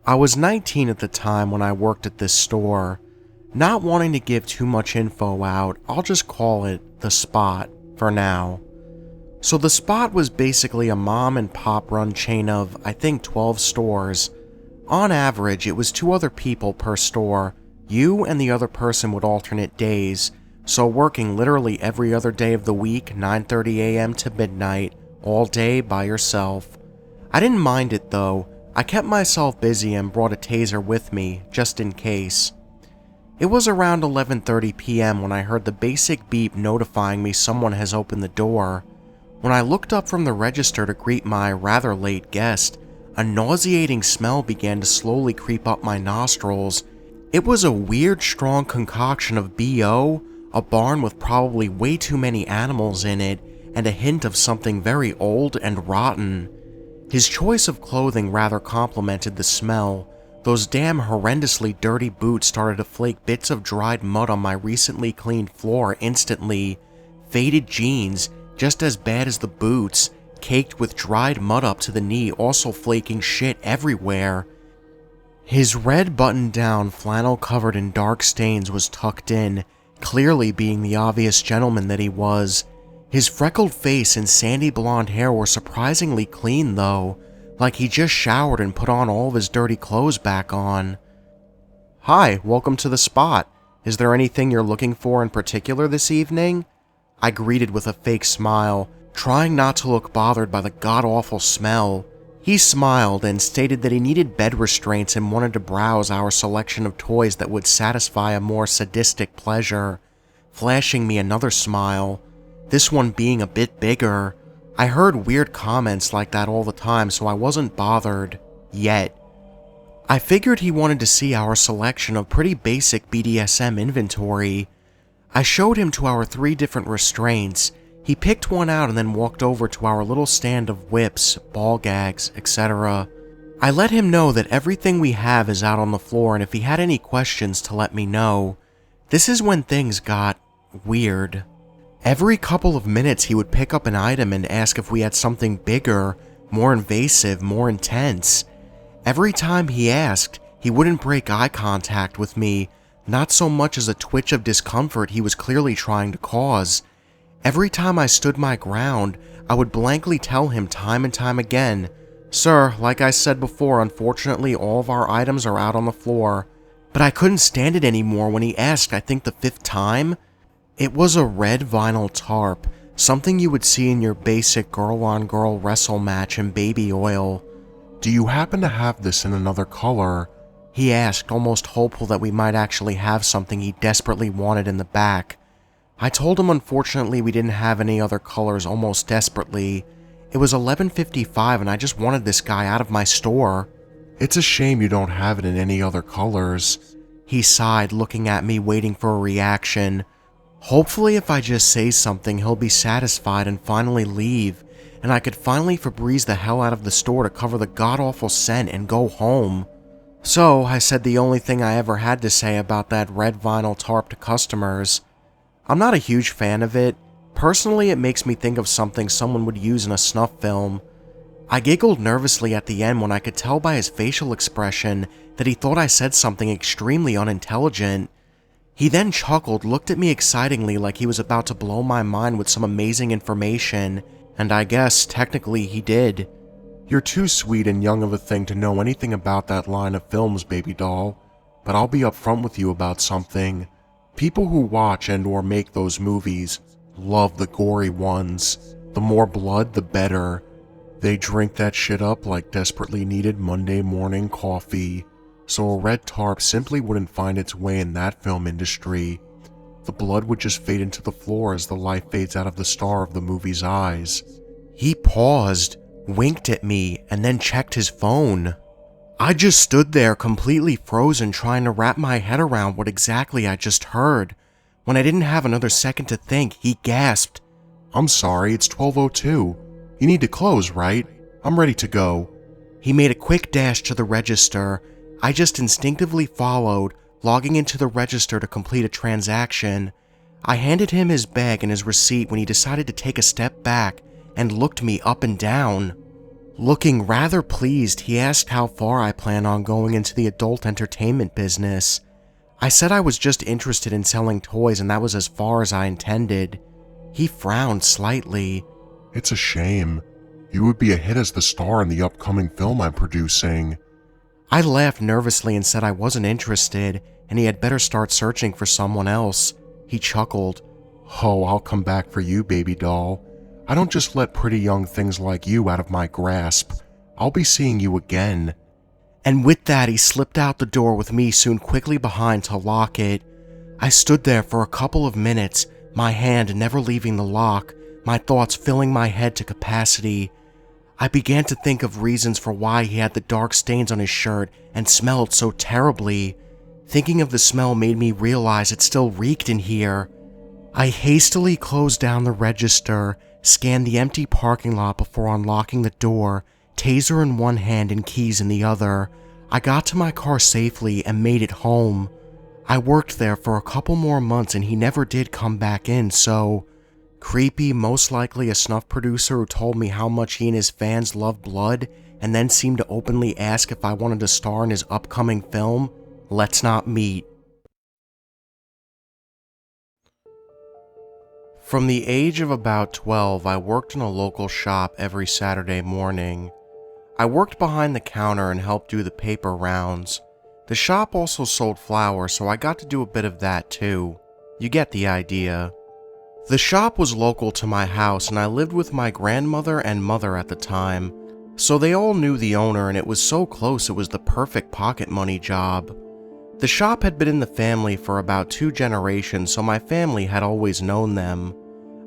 I was 19 at the time when I worked at this store. Not wanting to give too much info out, I'll just call it The Spot for now. So The Spot was basically a mom and pop run chain of, I think, 12 stores. On average, it was 2 other people per store. You and the other person would alternate days, so working literally every other day of the week, 9:30 a.m. to midnight, all day by yourself. I didn't mind it though. I kept myself busy and brought a taser with me, just in case. It was around 11:30 p.m. when I heard the basic beep notifying me someone has opened the door. When I looked up from the register to greet my rather late guest, a nauseating smell began to slowly creep up my nostrils. It was a weird, strong concoction of BO, a barn with probably way too many animals in it, and a hint of something very old and rotten. His choice of clothing rather complemented the smell. Those damn horrendously dirty boots started to flake bits of dried mud on my recently cleaned floor instantly. Faded jeans, just as bad as the boots, caked with dried mud up to the knee, also flaking shit everywhere. His red button-down flannel covered in dark stains was tucked in, clearly being the obvious gentleman that he was. His freckled face and sandy blonde hair were surprisingly clean though, like he just showered and put on all of his dirty clothes back on. "Hi, welcome to The Spot. Is there anything you're looking for in particular this evening?" I greeted with a fake smile, trying not to look bothered by the god-awful smell. He smiled and stated that he needed bed restraints and wanted to browse our selection of toys that would satisfy a more sadistic pleasure, flashing me another smile, this one being a bit bigger. I heard weird comments like that all the time, so I wasn't bothered. Yet. I figured he wanted to see our selection of pretty basic BDSM inventory. I showed him to our 3 different restraints. He picked one out and then walked over to our little stand of whips, ball gags, etc. I let him know that everything we have is out on the floor and if he had any questions to let me know. This is when things got weird. Every couple of minutes he would pick up an item and ask if we had something bigger, more invasive, more intense. Every time he asked, he wouldn't break eye contact with me, not so much as a twitch of discomfort he was clearly trying to cause. Every time I stood my ground, I would blankly tell him time and time again, "Sir, like I said before, unfortunately all of our items are out on the floor." But I couldn't stand it anymore when he asked, I think the 5th time. It was a red vinyl tarp, something you would see in your basic girl-on-girl wrestle match in baby oil. "Do you happen to have this in another color?" he asked, almost hopeful that we might actually have something he desperately wanted in the back. I told him unfortunately we didn't have any other colors almost desperately. It was 11:55 and I just wanted this guy out of my store. "It's a shame you don't have it in any other colors." He sighed, looking at me, waiting for a reaction. Hopefully if I just say something he'll be satisfied and finally leave, and I could finally Febreze the hell out of the store to cover the god-awful scent and go home. So I said the only thing I ever had to say about that red vinyl tarp to customers. I'm not a huge fan of it. Personally, it makes me think of something someone would use in a snuff film. I giggled nervously at the end when I could tell by his facial expression that he thought I said something extremely unintelligent. He then chuckled, looked at me excitingly like he was about to blow my mind with some amazing information, and I guess technically he did. "You're too sweet and young of a thing to know anything about that line of films, baby doll, but I'll be upfront with you about something. People who watch and or make those movies love the gory ones. The more blood, the better. They drink that shit up like desperately needed Monday morning coffee. So a red tarp simply wouldn't find its way in that film industry. The blood would just fade into the floor as the life fades out of the star of the movie's eyes." He paused, winked at me, and then checked his phone. I just stood there completely frozen, trying to wrap my head around what exactly I just heard. When I didn't have another second to think, he gasped, "I'm sorry, it's 12:02. You need to close, right? I'm ready to go." He made a quick dash to the register. I just instinctively followed, logging into the register to complete a transaction. I handed him his bag and his receipt when he decided to take a step back and looked me up and down. Looking rather pleased, he asked how far I plan on going into the adult entertainment business. I said I was just interested in selling toys and that was as far as I intended. He frowned slightly. It's a shame. You would be a hit as the star in the upcoming film I'm producing. I laughed nervously and said I wasn't interested and he had better start searching for someone else. He chuckled. Oh, I'll come back for you, baby doll. I don't just let pretty young things like you out of my grasp. I'll be seeing you again. And with that, he slipped out the door with me soon quickly behind to lock it. I stood there for a couple of minutes, my hand never leaving the lock, my thoughts filling my head to capacity. I began to think of reasons for why he had the dark stains on his shirt and smelled so terribly. Thinking of the smell made me realize it still reeked in here. I hastily closed down the register, scanned the empty parking lot before unlocking the door, taser in one hand and keys in the other. I got to my car safely and made it home. I worked there for a couple more months and he never did come back in, so... Creepy, most likely a snuff producer who told me how much he and his fans love blood and then seemed to openly ask if I wanted to star in his upcoming film? Let's not meet. From the age of about 12, I worked in a local shop every Saturday morning. I worked behind the counter and helped do the paper rounds. The shop also sold flowers, so I got to do a bit of that too. You get the idea. The shop was local to my house and I lived with my grandmother and mother at the time, so they all knew the owner and it was so close it was the perfect pocket money job. The shop had been in the family for about 2 generations, so my family had always known them.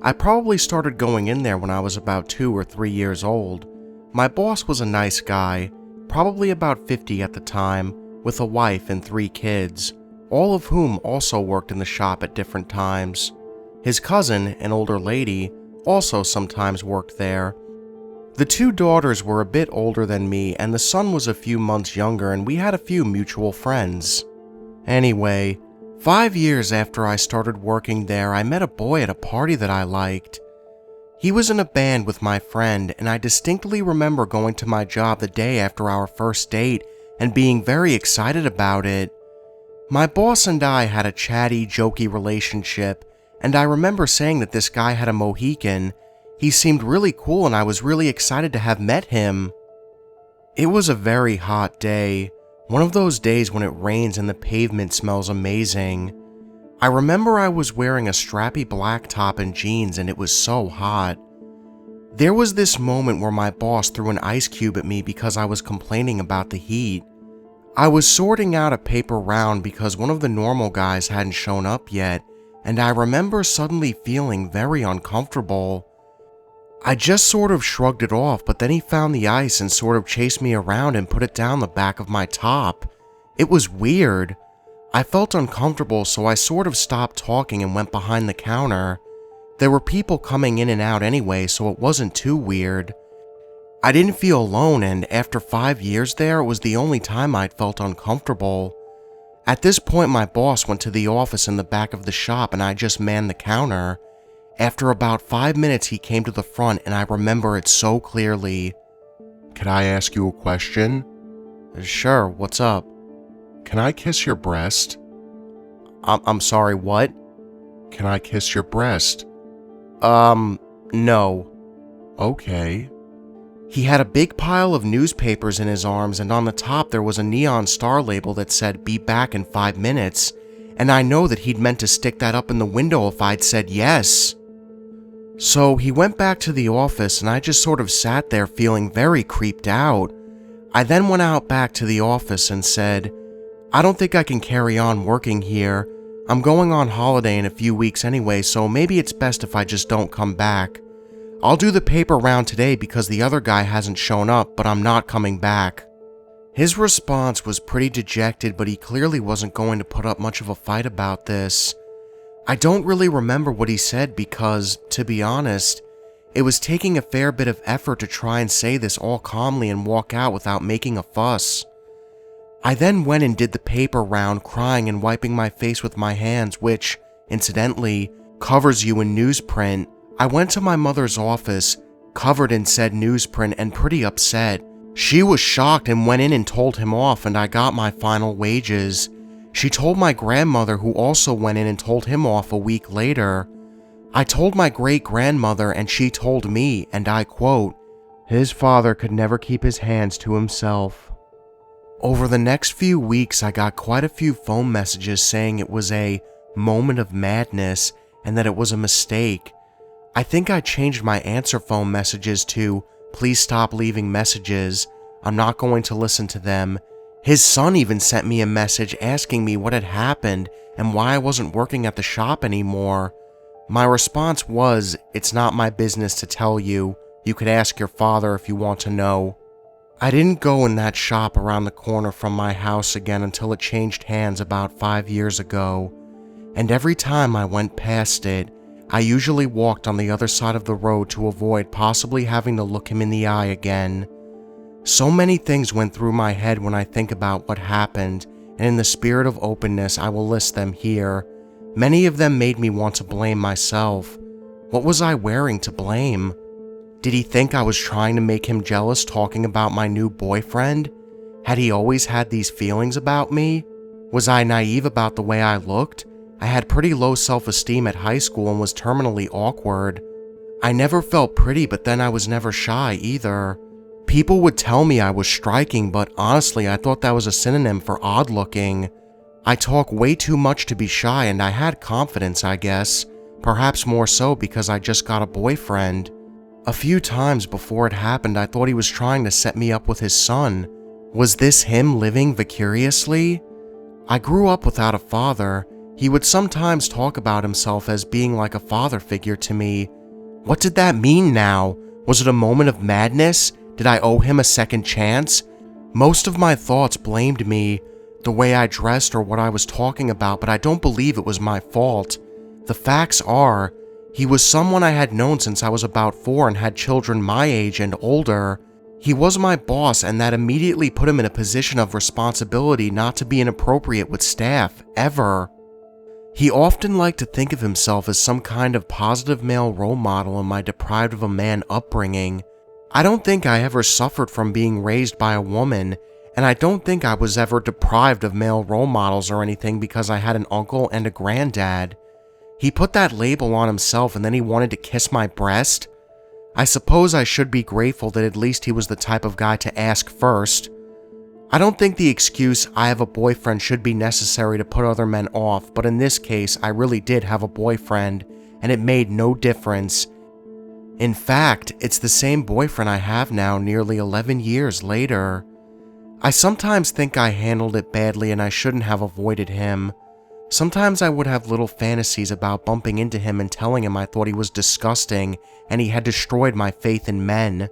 I probably started going in there when I was about 2 or 3 years old. My boss was a nice guy, probably about 50 at the time, with a wife and 3 kids, all of whom also worked in the shop at different times. His cousin, an older lady, also sometimes worked there. The 2 daughters were a bit older than me and the son was a few months younger and we had a few mutual friends. Anyway, 5 years after I started working there, I met a boy at a party that I liked. He was in a band with my friend and I distinctly remember going to my job the day after our first date and being very excited about it. My boss and I had a chatty, jokey relationship, and I remember saying that this guy had a Mohican. He seemed really cool and I was really excited to have met him. It was a very hot day, one of those days when it rains and the pavement smells amazing. I remember I was wearing a strappy black top and jeans and it was so hot. There was this moment where my boss threw an ice cube at me because I was complaining about the heat. I was sorting out a paper round because one of the normal guys hadn't shown up yet, and I remember suddenly feeling very uncomfortable. I just sort of shrugged it off, but then he found the ice and sort of chased me around and put it down the back of my top. It was weird. I felt uncomfortable, so I sort of stopped talking and went behind the counter. There were people coming in and out anyway, so it wasn't too weird. I didn't feel alone, and after 5 years there, it was the only time I'd felt uncomfortable. At this point, my boss went to the office in the back of the shop and I just manned the counter. After about 5 minutes, he came to the front and I remember it so clearly. Can I ask you a question? Sure, what's up? Can I kiss your breast? I'm sorry, what? Can I kiss your breast? No. Okay. He had a big pile of newspapers in his arms and on the top there was a neon star label that said, "Be back in 5 minutes," and I know that he'd meant to stick that up in the window if I'd said yes. So he went back to the office and I just sort of sat there feeling very creeped out. I then went out back to the office and said, "I don't think I can carry on working here. I'm going on holiday in a few weeks anyway, so maybe it's best if I just don't come back. I'll do the paper round today because the other guy hasn't shown up, but I'm not coming back." His response was pretty dejected, but he clearly wasn't going to put up much of a fight about this. I don't really remember what he said because, to be honest, it was taking a fair bit of effort to try and say this all calmly and walk out without making a fuss. I then went and did the paper round, crying and wiping my face with my hands, which, incidentally, covers you in newsprint. I went to my mother's office, covered in said newsprint and pretty upset. She was shocked and went in and told him off, and I got my final wages. She told my grandmother, who also went in and told him off a week later. I told my great-grandmother, and she told me, and I quote, "His father could never keep his hands to himself." Over the next few weeks, I got quite a few phone messages saying it was a moment of madness and that it was a mistake. I think I changed my answer phone messages to, "Please stop leaving messages. I'm not going to listen to them." His son even sent me a message asking me what had happened and why I wasn't working at the shop anymore. My response was, "It's not my business to tell you. You could ask your father if you want to know." I didn't go in that shop around the corner from my house again until it changed hands about 5 years ago. And every time I went past it, I usually walked on the other side of the road to avoid possibly having to look him in the eye again. So many things went through my head when I think about what happened, and in the spirit of openness, I will list them here. Many of them made me want to blame myself. What was I wearing to blame? Did he think I was trying to make him jealous talking about my new boyfriend? Had he always had these feelings about me? Was I naive about the way I looked? I had pretty low self-esteem at high school and was terminally awkward. I never felt pretty, but then I was never shy either. People would tell me I was striking, but honestly, I thought that was a synonym for odd-looking. I talk way too much to be shy, and I had confidence, I guess. Perhaps more so because I just got a boyfriend. A few times before it happened, I thought he was trying to set me up with his son. Was this him living vicariously? I grew up without a father. He would sometimes talk about himself as being like a father figure to me. What did that mean now? Was it a moment of madness? Did I owe him a second chance? Most of my thoughts blamed me, the way I dressed or what I was talking about, but I don't believe it was my fault. The facts are, he was someone I had known since I was about 4 and had children my age and older. He was my boss, and that immediately put him in a position of responsibility not to be inappropriate with staff, ever. He often liked to think of himself as some kind of positive male role model in my deprived of a man upbringing. I don't think I ever suffered from being raised by a woman, and I don't think I was ever deprived of male role models or anything because I had an uncle and a granddad. He put that label on himself and then he wanted to kiss my breast? I suppose I should be grateful that at least he was the type of guy to ask first. I don't think the excuse, "I have a boyfriend," should be necessary to put other men off, but in this case, I really did have a boyfriend, and it made no difference. In fact, it's the same boyfriend I have now nearly 11 years later. I sometimes think I handled it badly and I shouldn't have avoided him. Sometimes I would have little fantasies about bumping into him and telling him I thought he was disgusting and he had destroyed my faith in men.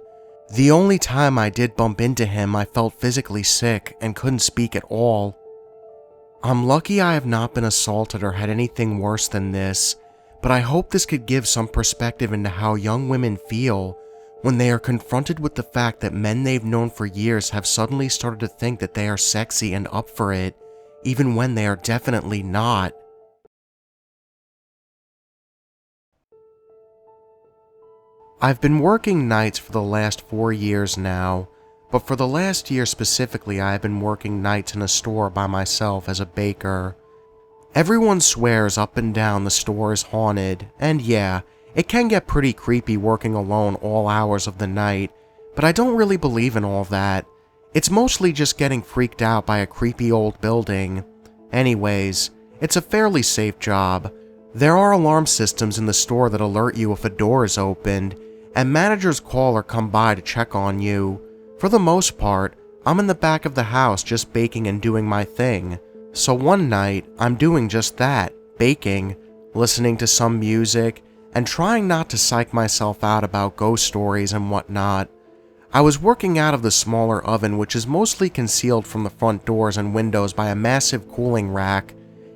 The only time I did bump into him, I felt physically sick and couldn't speak at all. I'm lucky I have not been assaulted or had anything worse than this, but I hope this could give some perspective into how young women feel when they are confronted with the fact that men they've known for years have suddenly started to think that they are sexy and up for it, even when they are definitely not. I've been working nights for the last 4 years now, but for the last year specifically, I have been working nights in a store by myself as a baker. Everyone swears up and down the store is haunted, and yeah, it can get pretty creepy working alone all hours of the night, but I don't really believe in all that. It's mostly just getting freaked out by a creepy old building. Anyways, it's a fairly safe job. There are alarm systems in the store that alert you if a door is opened, and managers call or come by to check on you. For the most part, I'm in the back of the house just baking and doing my thing. So one night, I'm doing just that, baking, listening to some music, and trying not to psych myself out about ghost stories and whatnot. I was working out of the smaller oven, which is mostly concealed from the front doors and windows by a massive cooling rack.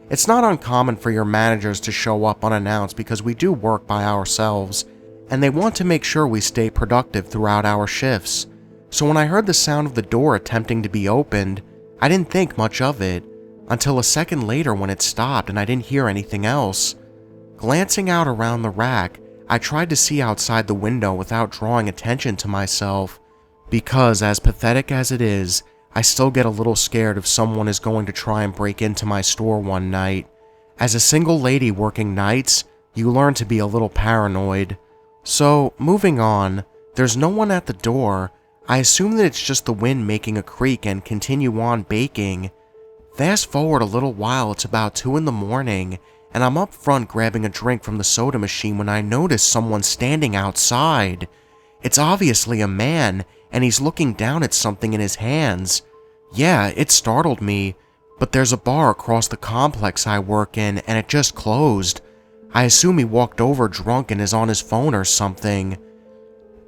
It's not uncommon for your managers to show up unannounced because we do work by ourselves, and they want to make sure we stay productive throughout our shifts. So when I heard the sound of the door attempting to be opened, I didn't think much of it, until a second later when it stopped and I didn't hear anything else. Glancing out around the rack, I tried to see outside the window without drawing attention to myself, because as pathetic as it is, I still get a little scared if someone is going to try and break into my store one night. As a single lady working nights, you learn to be a little paranoid. So, moving on, there's no one at the door. I assume that it's just the wind making a creak and continue on baking. Fast forward a little while, it's about 2 in the morning, and I'm up front grabbing a drink from the soda machine when I notice someone standing outside. It's obviously a man, and he's looking down at something in his hands. Yeah, it startled me, but there's a bar across the complex I work in, and it just closed. I assume he walked over drunk and is on his phone or something.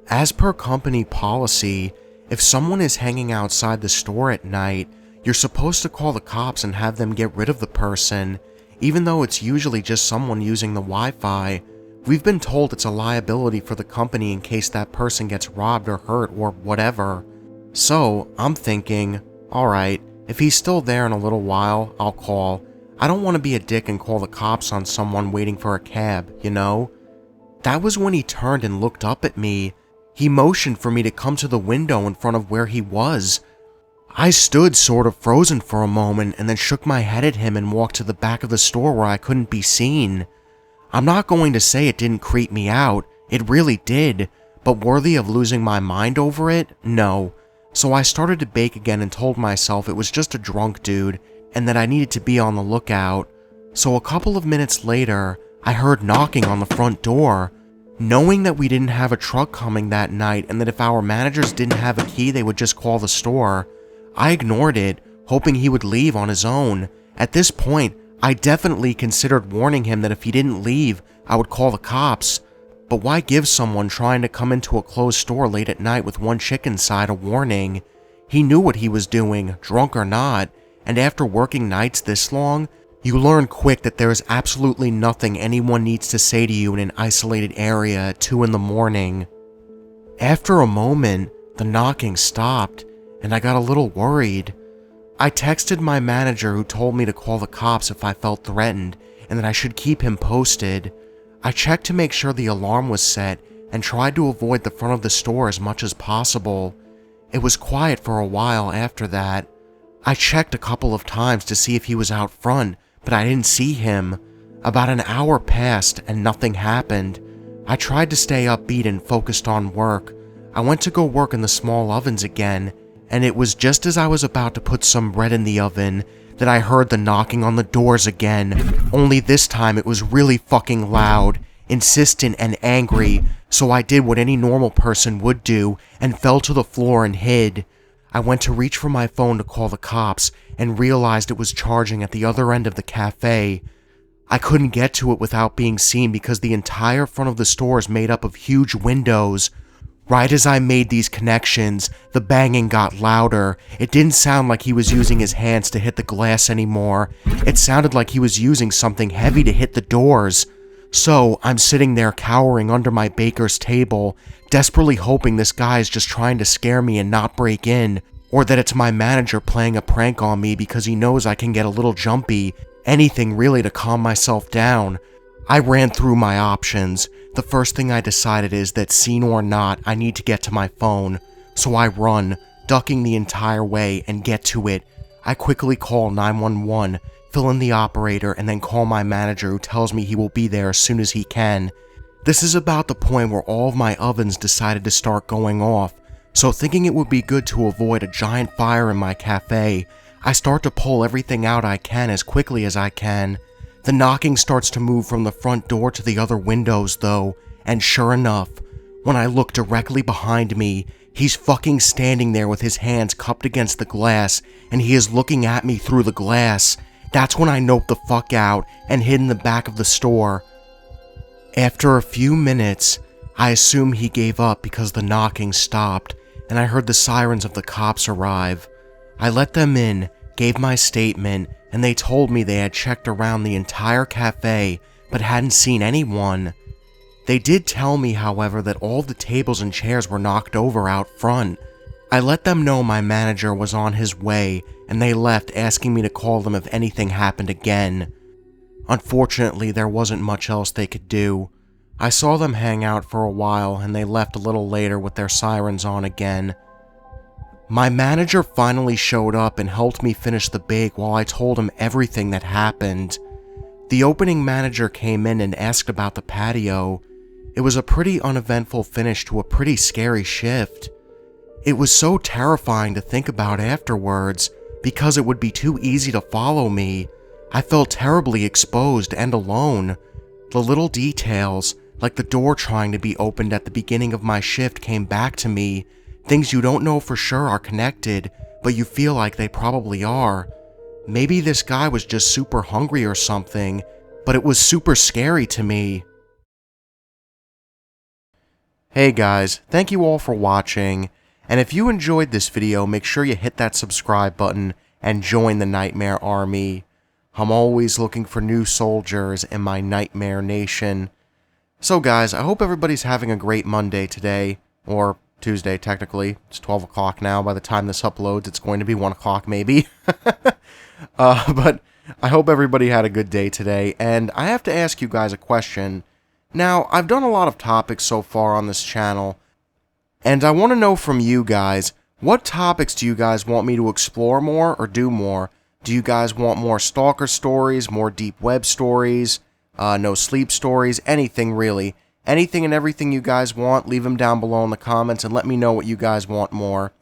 As per company policy, if someone is hanging outside the store at night, you're supposed to call the cops and have them get rid of the person, even though it's usually just someone using the Wi-Fi. We've been told it's a liability for the company in case that person gets robbed or hurt or whatever. So, I'm thinking, alright, if he's still there in a little while, I'll call. I don't want to be a dick and call the cops on someone waiting for a cab, you know? That was when he turned and looked up at me. He motioned for me to come to the window in front of where he was. I stood sort of frozen for a moment and then shook my head at him and walked to the back of the store where I couldn't be seen. I'm not going to say it didn't creep me out, it really did, but worthy of losing my mind over it? No. So I started to bake again and told myself it was just a drunk dude and that I needed to be on the lookout. So a couple of minutes later, I heard knocking on the front door. Knowing that we didn't have a truck coming that night and that if our managers didn't have a key they would just call the store, I ignored it, hoping he would leave on his own. At this point, I definitely considered warning him that if he didn't leave, I would call the cops. But why give someone trying to come into a closed store late at night with one chick inside a warning? He knew what he was doing, drunk or not, and after working nights this long, you learn quick that there is absolutely nothing anyone needs to say to you in an isolated area at 2 in the morning. After a moment, the knocking stopped, and I got a little worried. I texted my manager who told me to call the cops if I felt threatened and that I should keep him posted. I checked to make sure the alarm was set and tried to avoid the front of the store as much as possible. It was quiet for a while after that. I checked a couple of times to see if he was out front, but I didn't see him. About an hour passed and nothing happened. I tried to stay upbeat and focused on work. I went to go work in the small ovens again, and it was just as I was about to put some bread in the oven that I heard the knocking on the doors again, only this time it was really fucking loud, insistent and angry, so I did what any normal person would do and fell to the floor and hid. I went to reach for my phone to call the cops and realized it was charging at the other end of the cafe. I couldn't get to it without being seen because the entire front of the store is made up of huge windows. Right as I made these connections, the banging got louder. It didn't sound like he was using his hands to hit the glass anymore. It sounded like he was using something heavy to hit the doors. So, I'm sitting there cowering under my baker's table, desperately hoping this guy is just trying to scare me and not break in, or that it's my manager playing a prank on me because he knows I can get a little jumpy. Anything really to calm myself down. I ran through my options. The first thing I decided is that scene or not, I need to get to my phone. So I run, ducking the entire way, and get to it. I quickly call 911, fill in the operator, and then call my manager who tells me he will be there as soon as he can. This is about the point where all of my ovens decided to start going off, so thinking it would be good to avoid a giant fire in my cafe, I start to pull everything out I can as quickly as I can. The knocking starts to move from the front door to the other windows though, and sure enough, when I look directly behind me, he's fucking standing there with his hands cupped against the glass, and he is looking at me through the glass. That's when I nope the fuck out and hid in the back of the store. After a few minutes, I assume he gave up because the knocking stopped, and I heard the sirens of the cops arrive. I let them in, gave my statement, and they told me they had checked around the entire cafe, but hadn't seen anyone. They did tell me, however, that all the tables and chairs were knocked over out front. I let them know my manager was on his way, and they left asking me to call them if anything happened again. Unfortunately, there wasn't much else they could do. I saw them hang out for a while and they left a little later with their sirens on again. My manager finally showed up and helped me finish the bake while I told him everything that happened. The opening manager came in and asked about the patio. It was a pretty uneventful finish to a pretty scary shift. It was so terrifying to think about afterwards because it would be too easy to follow me. I felt terribly exposed and alone. The little details, like the door trying to be opened at the beginning of my shift, came back to me. Things you don't know for sure are connected, but you feel like they probably are. Maybe this guy was just super hungry or something, but it was super scary to me. Hey guys, thank you all for watching, and if you enjoyed this video, make sure you hit that subscribe button and join the Nightmare Army. I'm always looking for new soldiers in my Nightmare Nation. So guys, I hope everybody's having a great Monday today, or Tuesday technically. It's 12 o'clock now. By the time this uploads, it's going to be 1 o'clock maybe. But I hope everybody had a good day today, and I have to ask you guys a question. Now, I've done a lot of topics so far on this channel, and I want to know from you guys, what topics do you guys want me to explore more or do more? Do you guys want more stalker stories, more deep web stories, no sleep stories, anything really? Anything and everything you guys want, leave them down below in the comments and let me know what you guys want more.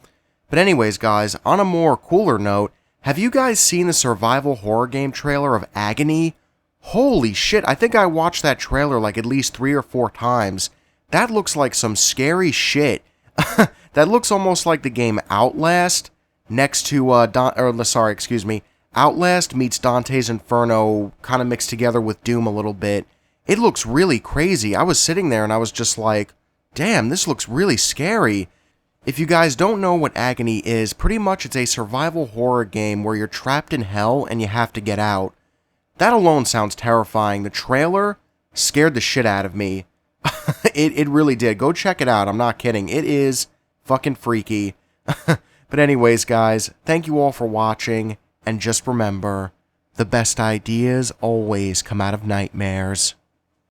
But anyways guys, on a more cooler note, have you guys seen the survival horror game trailer of Agony? Holy shit, I think I watched that trailer like at least 3 or 4 times. That looks like some scary shit. That looks almost like the game Outlast next to Outlast meets Dante's Inferno kind of mixed together with Doom a little bit. It looks really crazy. I was sitting there and I was just like, damn, this looks really scary. If you guys don't know what Agony is, pretty much it's a survival horror game where you're trapped in hell and you have to get out. That alone sounds terrifying. The trailer scared the shit out of me. It really did. Go check it out. I'm not kidding. It is fucking freaky. But anyways, guys, thank you all for watching. And just remember, the best ideas always come out of nightmares.